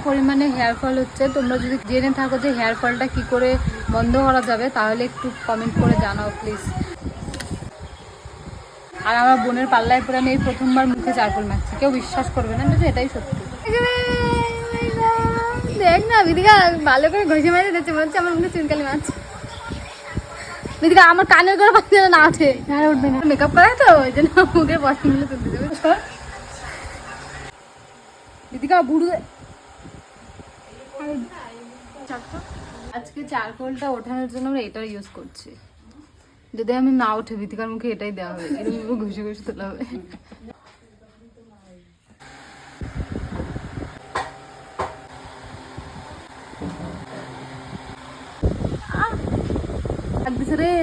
পরিমাণে hair fall হচ্ছে। তোমরা যদি জেনে থাকো যে হেয়ার ফলটা কী করে বন্ধ করা যাবে তাহলে একটু কমেন্ট করে জানাও প্লিজ। আর আমার বোনের পাল্লায় পরে আমি এই প্রথমবার মুখে চারকোল মাখছি, কেউ বিশ্বাস করবে না যে এটাই সত্যি। দেখ না বিদিকা ভালো করে ঘষে মাঝে দিচ্ছে, মনে হচ্ছে আমার মুখে চুনকালি মাছ। বিদিকা আমার কানের করে পাখি যেন না ওঠে, আর উঠবে না, মেকআপ করা তো ওই জন্য মুখে পছন্দগুলো তুলতে দেবে। বিদিকা বুড়ো আজকে চারকোলটা ওঠানোর জন্য আমরা এটা ইউজ করছি। যদি আমি না উঠে বিদিকার মুখে এটাই দেওয়া হবে, এরকম ঘষে ঘষে তোলা হবে। রে